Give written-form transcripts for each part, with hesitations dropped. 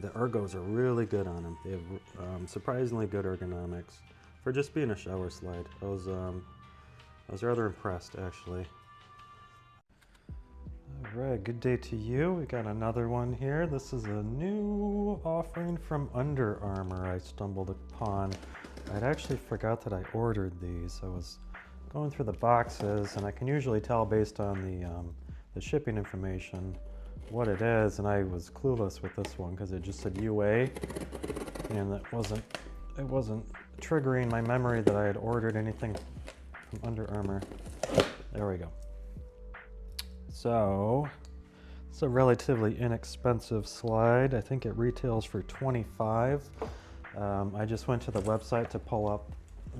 the ergos are really good on them. They have surprisingly good ergonomics for just being a shower slide. I was rather impressed, actually. All right, good day to you. We got another one here. This is a new offering from Under Armour I stumbled upon. I'd actually forgot that I ordered these. I was going through the boxes, and I can usually tell based on the shipping information what it is, and I was clueless with this one because it just said UA, and it wasn't triggering my memory that I had ordered anything from Under Armour. There we go. So it's a relatively inexpensive slide. I think it retails for $25. I just went to the website to pull up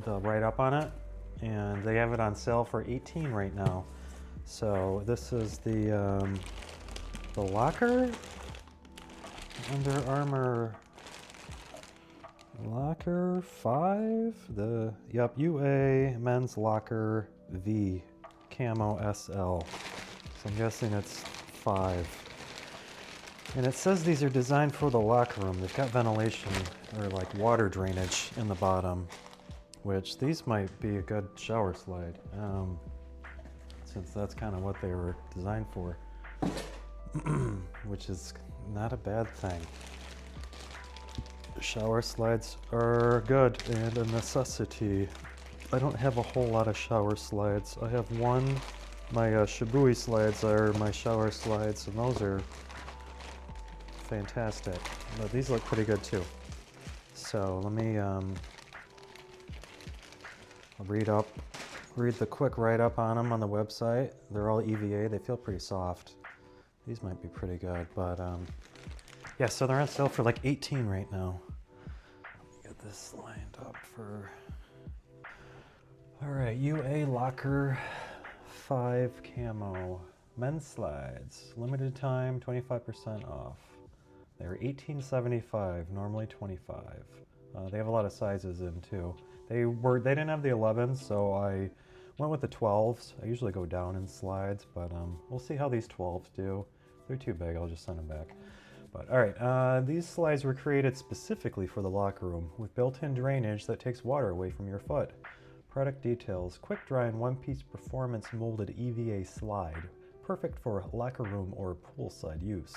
the write-up on it, and they have it on sale for $18 right now. So this is the Locker, Under Armour Locker 5, UA Men's Locker V Camo SL. So I'm guessing it's 5. And it says these are designed for the locker room. They've got ventilation or like water drainage in the bottom, which these might be a good shower slide, since that's kind of what they were designed for, which is not a bad thing. Shower slides are good and a necessity. I don't have a whole lot of shower slides. I have one. My Shibui slides are my shower slides, and those are fantastic. But these look pretty good too. So let me read the quick write-up on them on the website. They're all EVA. They feel pretty soft. These might be pretty good, but yeah, so they're on sale for like $18 right now. Let me get this lined up for... All right, UA Locker V Camo men's slides, limited time, 25% off. They're $18.75, normally $25. They have a lot of sizes in too. They didn't have the 11s, so I went with the 12s. I usually go down in slides, but we'll see how these 12s do. If they're too big, I'll just send them back. But all right, these slides were created specifically for the locker room with built-in drainage that takes water away from your foot. Product details: quick dry and one-piece performance molded EVA slide, perfect for locker room or poolside use.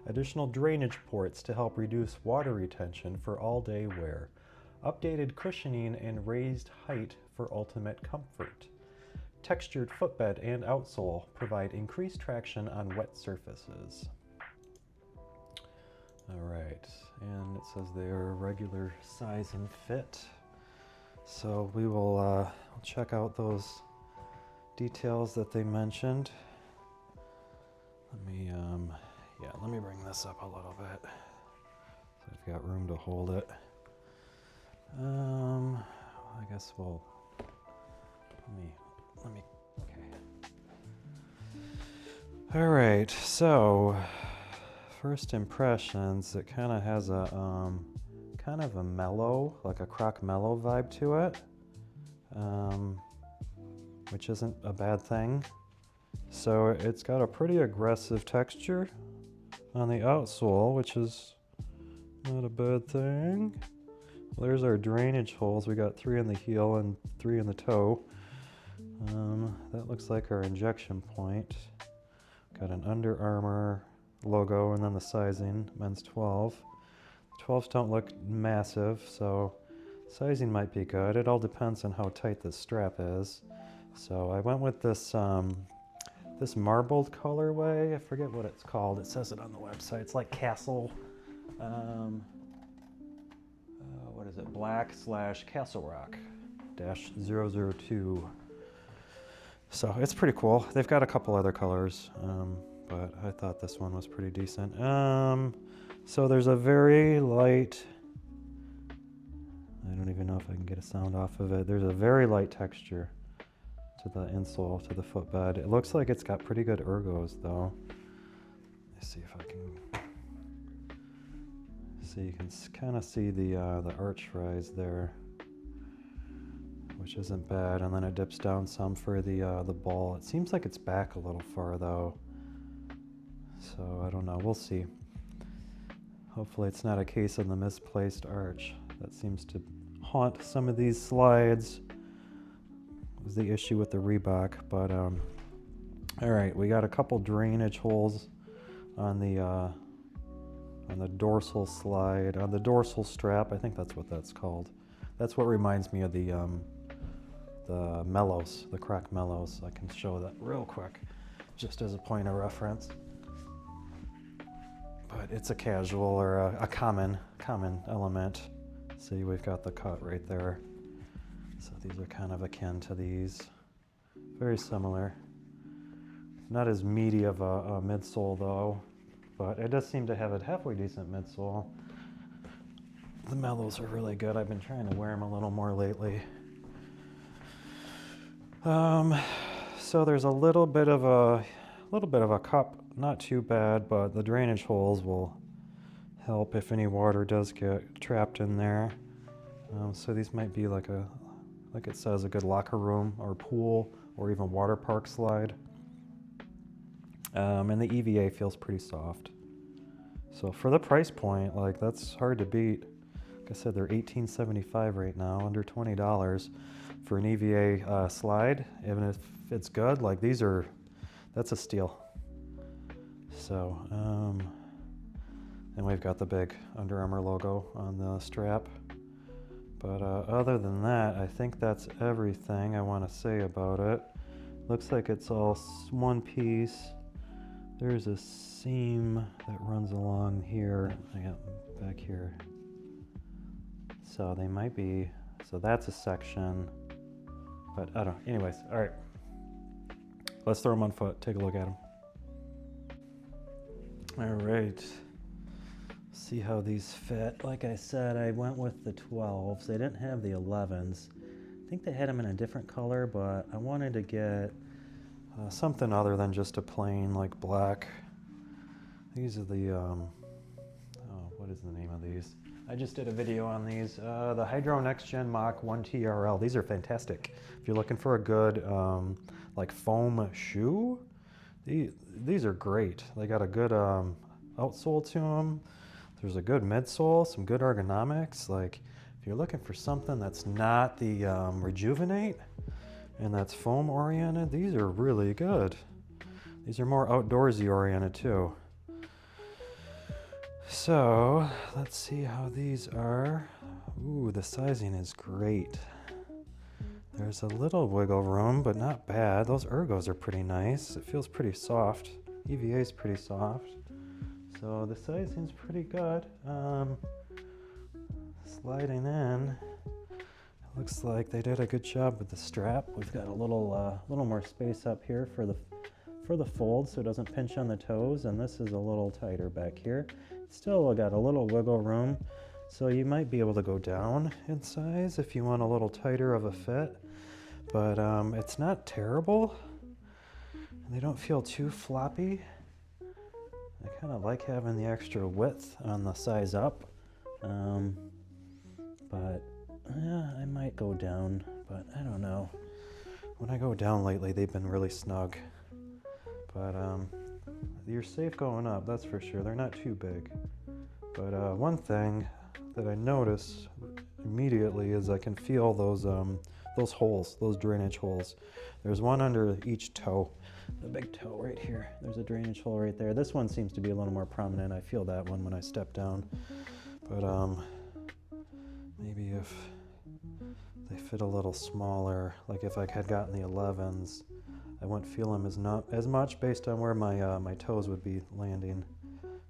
Additional drainage ports to help reduce water retention for all-day wear. Updated cushioning and raised height for ultimate comfort. Textured footbed and outsole provide increased traction on wet surfaces. All right, and it says they are regular size and fit. So we will check out those details that they mentioned. Let me bring this up a little bit so I've got room to hold it. I guess we'll okay. All right, so first impressions, it kind of has a kind of a mellow, like a croc mellow vibe to it, which isn't a bad thing. So it's got a pretty aggressive texture on the outsole, which is not a bad thing. Well, there's our drainage holes. We got 3 in the heel and 3 in the toe. That looks like our injection point. Got an Under Armour logo and then the sizing, men's 12. 12s don't look massive, so sizing might be good. It all depends on how tight this strap is. So I went with this this marbled colorway. I forget what it's called. It says it on the website. It's like Castle, what is it? Black/Castle Rock -002. So it's pretty cool. They've got a couple other colors, but I thought this one was pretty decent. So there's a very light, I don't even know if I can get a sound off of it. There's a very light texture to the insole, to the footbed. It looks like it's got pretty good ergos though. Let's see if I can, so you can kind of see the arch rise there, which isn't bad, and then it dips down some for the ball. It seems like it's back a little far though, so I don't know, we'll see. Hopefully it's not a case of the misplaced arch. That seems to haunt some of these slides. Was the issue with the Reebok, but all right, we got a couple drainage holes on the dorsal slide, on the dorsal strap. I think that's what that's called. That's what reminds me of the Mellows, the Croc Mellows. I can show that real quick, just as a point of reference. But it's a casual or a common element. See, we've got the cut right there. So these are kind of akin to these. Very similar. Not as meaty of a midsole though, but it does seem to have a halfway decent midsole. The Mellows are really good. I've been trying to wear them a little more lately. So there's a little bit of a cup, not too bad, but the drainage holes will help if any water does get trapped in there. So these might be like it says, a good locker room or pool or even water park slide. And the EVA feels pretty soft. So for the price point, like, that's hard to beat. Like I said, they're $18.75 right now, under $20 for an EVA slide. Even if it's good, like, that's a steal. So, and we've got the big Under Armour logo on the strap. But other than that, I think that's everything I want to say about it. Looks like it's all one piece. There's a seam that runs along here. I got back here. So they might be, so that's a section, but I don't know. Anyways, all right. Let's throw them on foot, take a look at them. All right. See how these fit. Like I said, I went with the 12s. They didn't have the 11s. I think they had them in a different color, but I wanted to get something other than just a plain, like, black. These are the, what is the name of these? I just did a video on these. The Hydro Next Gen Mach 1 TRL. These are fantastic. If you're looking for a good, like, foam shoe, these are great. They got a good outsole to them. There's a good midsole, some good ergonomics. Like, if you're looking for something that's not the Rejuvenate and that's foam oriented, these are really good. These are more outdoorsy oriented too. So let's see how these are. Ooh, the sizing is great. There's a little wiggle room, but not bad. Those ergos are pretty nice. It feels pretty soft. EVA is pretty soft. So the sizing's pretty good. Sliding in, it looks like they did a good job with the strap. We've got a little more space up here for the fold, so it doesn't pinch on the toes, and this is a little tighter back here. Still got a little wiggle room, so you might be able to go down in size if you want a little tighter of a fit, but it's not terrible. They don't feel too floppy. I kind of like having the extra width on the size up, but yeah, I might go down, but I don't know. When I go down lately, they've been really snug, but you're safe going up, that's for sure. They're not too big, but one thing that I notice immediately is I can feel those holes, those drainage holes. There's one under each toe. The big toe right here. There's a drainage hole right there. This one seems to be a little more prominent. I feel that one when I step down. But maybe if they fit a little smaller, like if I had gotten the 11s, I wouldn't feel them as much based on where my toes would be landing.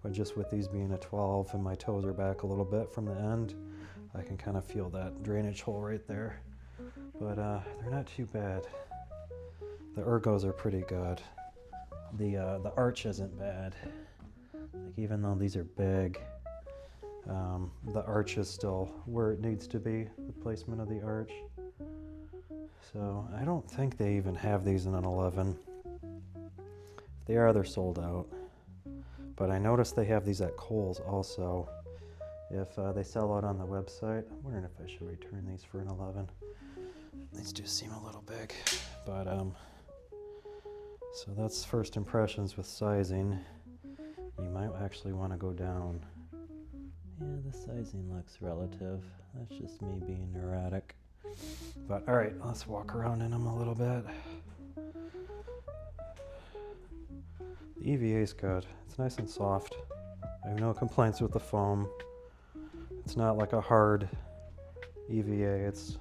But just with these being a 12 and my toes are back a little bit from the end, I can kind of feel that drainage hole right there. But they're not too bad. The ergos are pretty good. The arch isn't bad. Like, even though these are big, the arch is still where it needs to be, the placement of the arch. So I don't think they even have these in an 11. If they are, they're sold out. But I noticed they have these at Kohl's also. If they sell out on the website, I'm wondering if I should return these for an 11. These do seem a little big, but so that's first impressions with sizing. You might actually want to go down. Sizing looks relative. That's just me being neurotic. But all right, let's walk around in them a little bit. The EVA is good. It's nice and soft. I have no complaints with the foam. It's not like a hard EVA. It's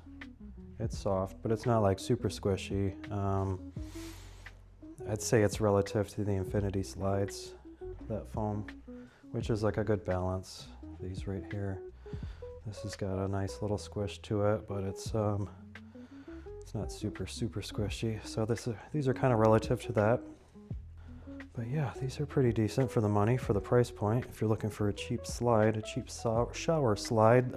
soft, but it's not like super squishy. I'd say it's relative to the Infinity slides, that foam, which is like a good balance. These right here. This has got a nice little squish to it, but it's not super squishy. So these are kind of relative to that. But yeah, these are pretty decent for the money, for the price point. If you're looking for a cheap slide, a cheap shower slide,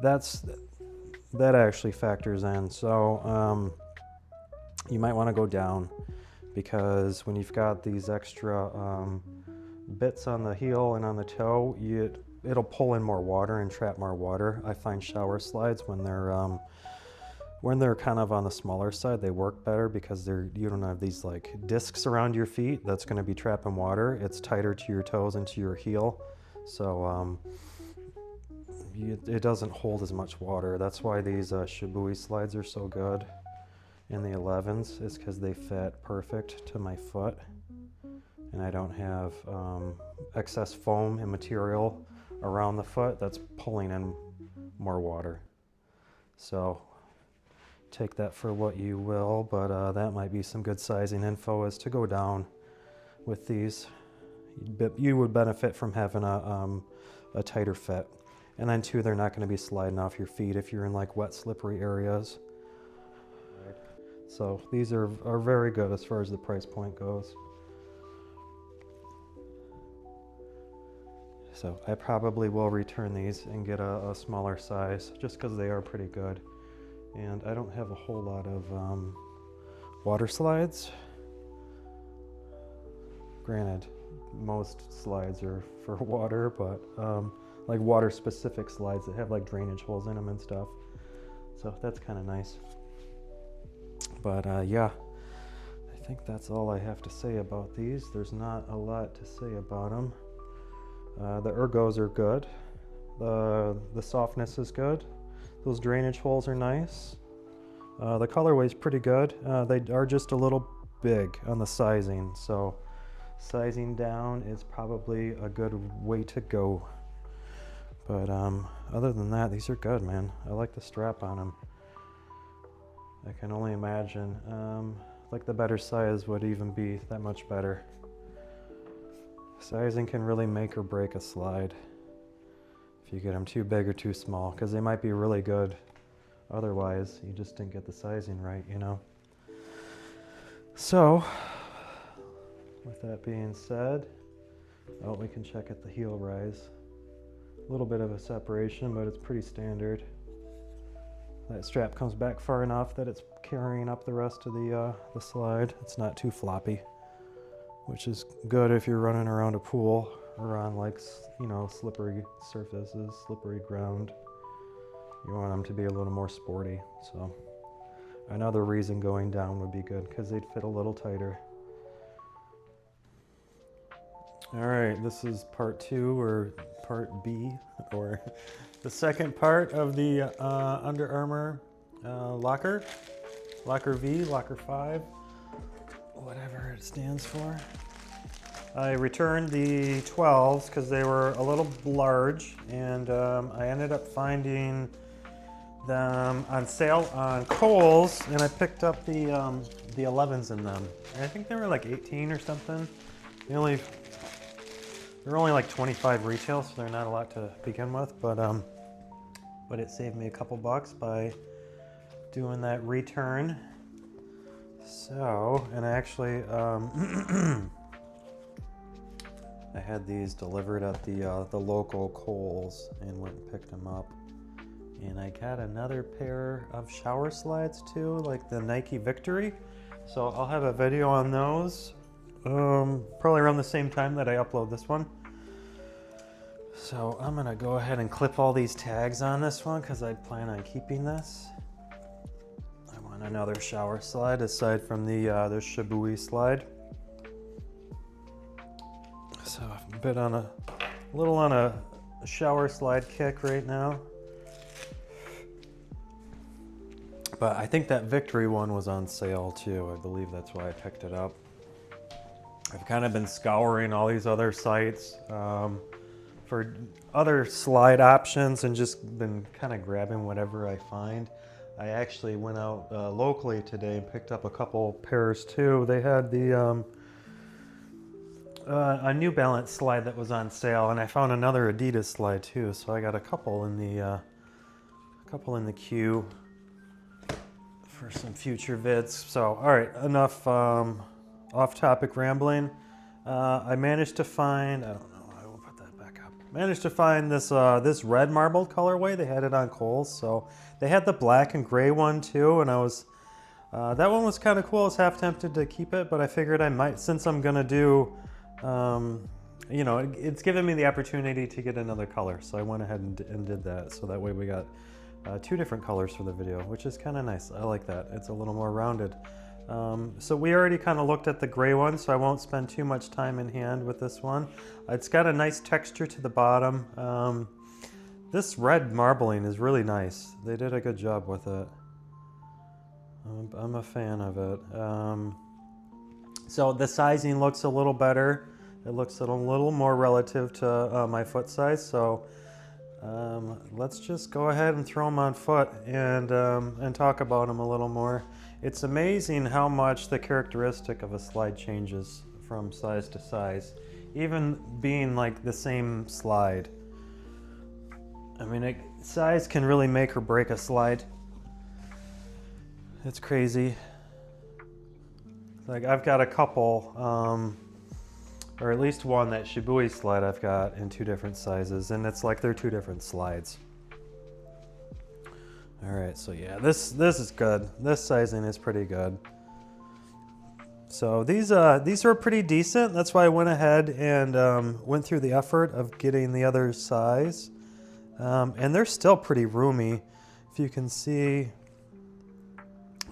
that actually factors in. So you might want to go down, because when you've got these extra bits on the heel and on the toe, it'll pull in more water and trap more water. I find shower slides when they're kind of on the smaller side, they work better because you don't have these like discs around your feet that's going to be trapping water. It's tighter to your toes and to your heel, so it doesn't hold as much water. That's why these Shibui slides are so good in the 11s, is because they fit perfect to my foot, and I don't have excess foam and material around the foot that's pulling in more water. So take that for what you will, but that might be some good sizing info, is to go down with these. You would benefit from having a tighter fit. And then too, they're not going to be sliding off your feet if you're in like wet, slippery areas. So these are very good as far as the price point goes. So I probably will return these and get a smaller size, just because they are pretty good. And I don't have a whole lot of water slides. Granted, most slides are for water, but like water specific slides that have like drainage holes in them and stuff. So that's kind of nice. But yeah, I think that's all I have to say about these. There's not a lot to say about them. The ergos are good. The softness is good. Those drainage holes are nice. The colorway is pretty good. They are just a little big on the sizing, so sizing down is probably a good way to go. But other than that, these are good, man. I like the strap on them. I can only imagine like the better size would even be that much better. Sizing can really make or break a slide if you get them too big or too small, because they might be really good otherwise. You just didn't get the sizing right, you know. So with that being said, we can check at the heel rise. A little bit of a separation, but it's pretty standard. That strap comes back far enough that it's carrying up the rest of the slide. It's not too floppy, which is good if you're running around a pool or on like, you know, slippery surfaces, slippery ground. You want them to be a little more sporty. So another reason going down would be good, because they'd fit a little tighter. All right, this is part 2, or part B, or the second part of the Under Armour Locker V, Locker 5, whatever it stands for. I returned the 12s because they were a little large, and I ended up finding them on sale on Kohl's, and I picked up the 11s in them. And I think they were like 18 or something. They're only like 25 retail, so they're not a lot to begin with, but it saved me a couple bucks by doing that return. So, and I actually I had these delivered at the local Kohl's and went and picked them up. And I got another pair of shower slides too, like the Nike Victory. So I'll have a video on those probably around the same time that I upload this one. So I'm gonna go ahead and clip all these tags on this one because I plan on keeping this. I want another shower slide aside from the Shibui slide. So I've been on a little on a shower slide kick right now. But I think that Victory one was on sale too. I believe that's why I picked it up. I've kind of been scouring all these other sites for other slide options and just been kind of grabbing whatever I find. I actually went out locally today and picked up a couple pairs too. They had the a New Balance slide that was on sale, and I found another Adidas slide too. So I got a couple in the queue for some future vids. So all right, enough off-topic rambling. I managed to find, I don't know, I will put that back up. Managed to find this this red marbled colorway. They had it on Kohl's, so they had the black and gray one too, and I was that one was kind of cool. I was half tempted to keep it, but I figured I might, since I'm gonna do, you know, it's given me the opportunity to get another color, so I went ahead and did that. So that way we got two different colors for the video, which is kind of nice. I like that. It's a little more rounded. So we already kind of looked at the gray one, so I won't spend too much time in hand with this one. It's got a nice texture to the bottom. This red marbling is really nice. They did a good job with it. I'm a fan of it. So the sizing looks a little better. It looks a little more relative to my foot size. So let's just go ahead and throw them on foot and talk about them a little more. It's amazing how much the characteristic of a slide changes from size to size, even being like the same slide. I mean, size can really make or break a slide. It's crazy. Like I've got a couple, or at least one, that Shibui slide I've got in two different sizes, and it's like they're two different slides. All right, so yeah, this is good. This sizing is pretty good. So these are pretty decent. That's why I went ahead and went through the effort of getting the other size. And they're still pretty roomy. If you can see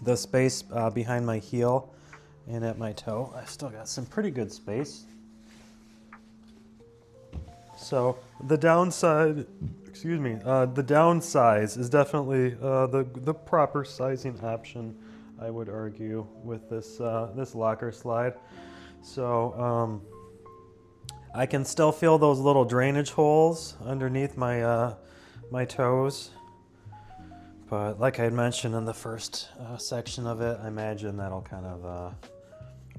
the space behind my heel and at my toe, I've still got some pretty good space. So the downside, excuse me, the downsize is definitely the proper sizing option, I would argue, with this this locker slide. So I can still feel those little drainage holes underneath my my toes, but like I had mentioned in the first section of it, I imagine that'll kind of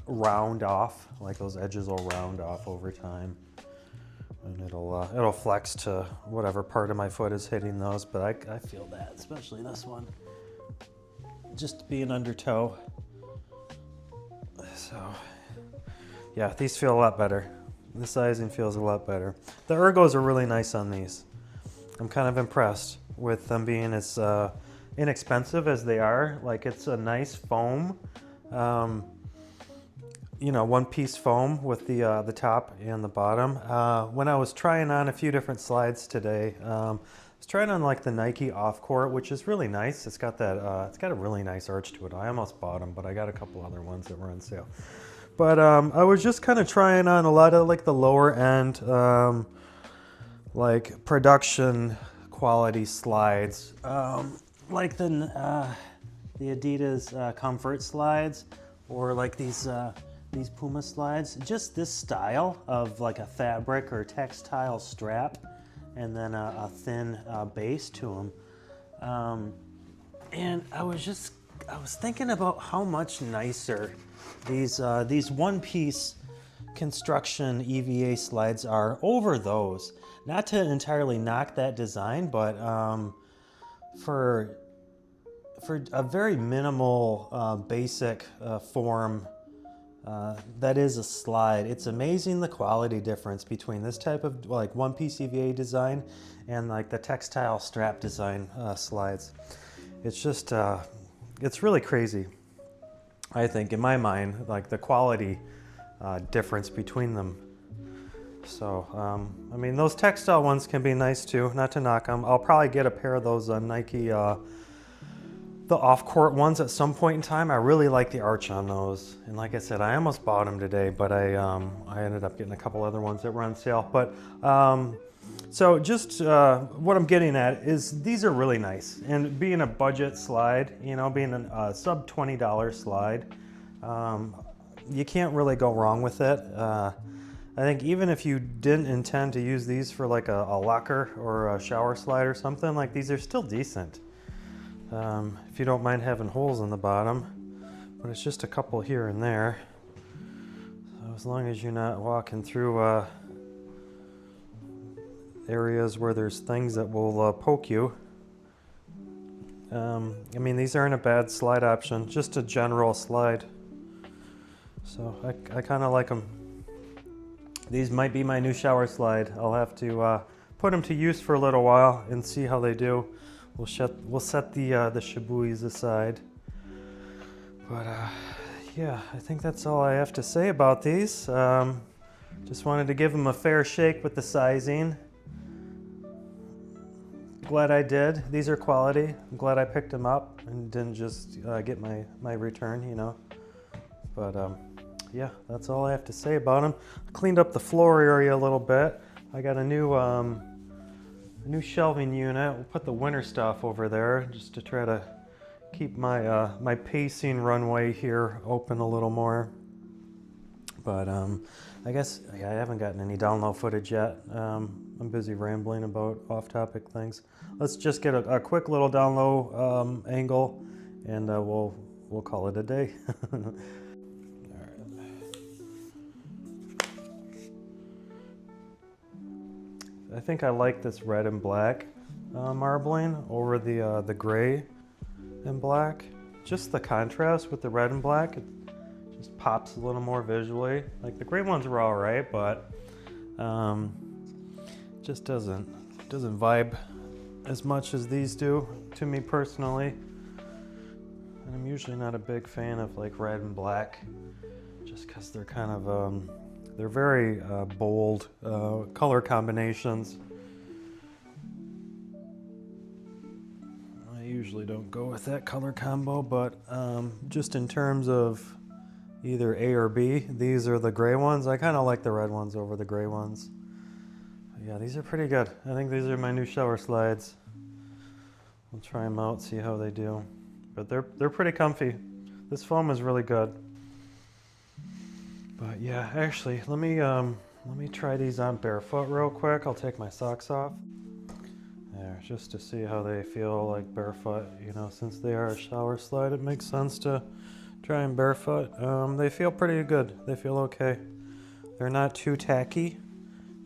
round off, like those edges will round off over time. And it'll flex to whatever part of my foot is hitting those, but I feel that, especially this one, just being under toe. So yeah, these feel a lot better. The sizing feels a lot better. The ergos are really nice on these. I'm kind of impressed with them being as inexpensive as they are. Like, it's a nice foam. You know, one-piece foam with the top and the bottom. When I was trying on a few different slides today, I was trying on like the Nike Off-Court, which is really nice. It's got that, it's got a really nice arch to it. I almost bought them, but I got a couple other ones that were on sale. But I was just kind of trying on a lot of like the lower end, like production quality slides, like the Adidas Comfort slides, or like these Puma slides. Just this style of like a fabric or textile strap, and then a thin base to them. And I was thinking about how much nicer these one-piece construction EVA slides are over those. Not to entirely knock that design, but for a very minimal basic form that is a slide, it's amazing the quality difference between this type of like one-piece EVA design and like the textile strap design slides. It's just it's really crazy, I think, in my mind, like the quality difference between them. So I mean, those textile ones can be nice too, not to knock them. I'll probably get a pair of those Nike the off-court ones at some point in time. I really like the arch on those, and like I said, I almost bought them today, but I ended up getting a couple other ones that were on sale. But So just what I'm getting at is these are really nice, and being a budget slide, you know, being a sub $20 slide, you can't really go wrong with it. I think even if you didn't intend to use these for like a locker or a shower slide or something, like these are still decent. If you don't mind having holes in the bottom, but it's just a couple here and there. So as long as you're not walking through areas where there's things that will poke you. I mean, these aren't a bad slide option, just a general slide. So I kind of like them. These might be my new shower slide. I'll have to put them to use for a little while and see how they do. We'll set the shibuis aside. But yeah, I think that's all I have to say about these. Just wanted to give them a fair shake with the sizing. Glad I did. These are quality. I'm glad I picked them up and didn't just get my return, you know. But yeah, that's all I have to say about them. I cleaned up the floor area a little bit. I got a new shelving unit. We'll put the winter stuff over there just to try to keep my my pacing runway here open a little more. But I guess I haven't gotten any down low footage yet. I'm busy rambling about off-topic things. Let's just get a quick little down low angle, and we'll call it a day. I think I like this red and black marbling over the gray and black. Just the contrast with the red and black, it just pops a little more visually. Like the gray ones were all right, but just doesn't vibe as much as these do to me personally. And I'm usually not a big fan of like red and black, just because they're kind of they're very bold color combinations. I usually don't go with that color combo, but just in terms of either A or B, these are the gray ones. I kind of like the red ones over the gray ones. Yeah, these are pretty good. I think these are my new shower slides. We'll try them out, see how they do. But they're pretty comfy. This foam is really good. But yeah, actually, let me try these on barefoot real quick. I'll take my socks off. There, just to see how they feel like barefoot. You know, since they are a shower slide, it makes sense to try them barefoot. They feel pretty good. They feel okay. They're not too tacky.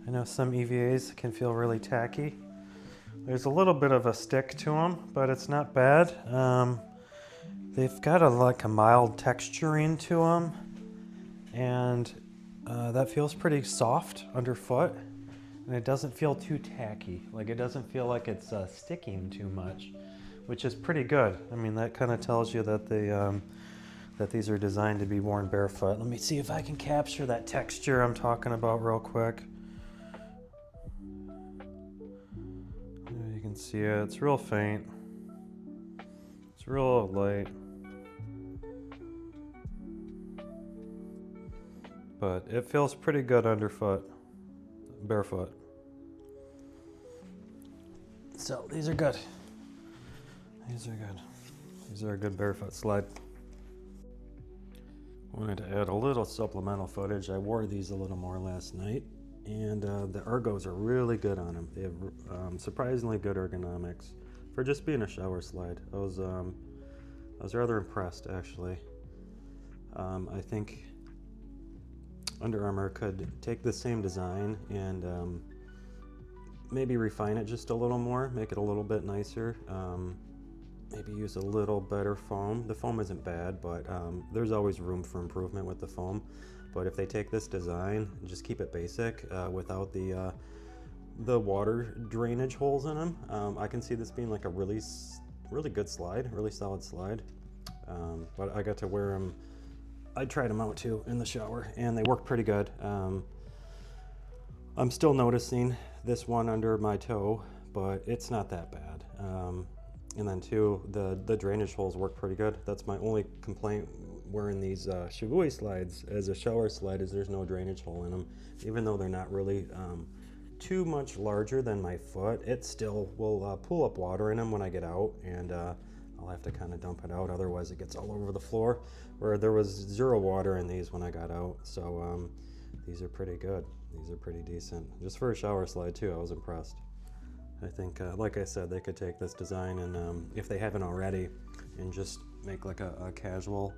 I know some EVAs can feel really tacky. There's a little bit of a stick to them, but it's not bad. They've got like a mild texturing to them, and that feels pretty soft underfoot, and it doesn't feel too tacky. Like it doesn't feel like it's sticking too much, which is pretty good. I mean, that kind of tells you that they that these are designed to be worn barefoot. Let me see if I can capture that texture I'm talking about real quick. You can see it. It's real faint. It's real light. But it feels pretty good underfoot, barefoot. So these are good. These are good. These are a good barefoot slide. Wanted to add a little supplemental footage. I wore these a little more last night, and the ergos are really good on them. They have surprisingly good ergonomics for just being a shower slide. I was rather impressed, actually. I think Under Armour could take the same design and maybe refine it just a little more, make it a little bit nicer. Maybe use a little better foam. The foam isn't bad, but there's always room for improvement with the foam. But if they take this design and just keep it basic without the water drainage holes in them, I can see this being like a really good slide, really solid slide. But I got to wear them. I tried them out too in the shower, and they work pretty good. I'm still noticing this one under my toe, but it's not that bad. And then too, the drainage holes work pretty good. That's my only complaint wearing these Shibui slides as a shower slide, is there's no drainage hole in them, even though they're not really too much larger than my foot, it still will pull up water in them when I get out, and I'll have to kind of dump it out, otherwise it gets all over the floor. Where there was 0 water in these when I got out, so these are pretty good. These are pretty decent. Just for a shower slide too, I was impressed. I think, like I said, they could take this design and, if they haven't already, and just make like a casual,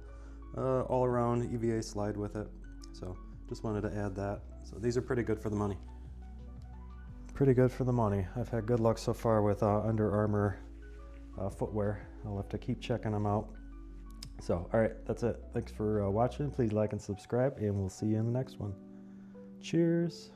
all-around EVA slide with it. So just wanted to add that. So these are pretty good for the money. Pretty good for the money. I've had good luck so far with Under Armour footwear. I'll have to keep checking them out. So, all right, that's it. Thanks for watching. Please like and subscribe, and we'll see you in the next one. Cheers.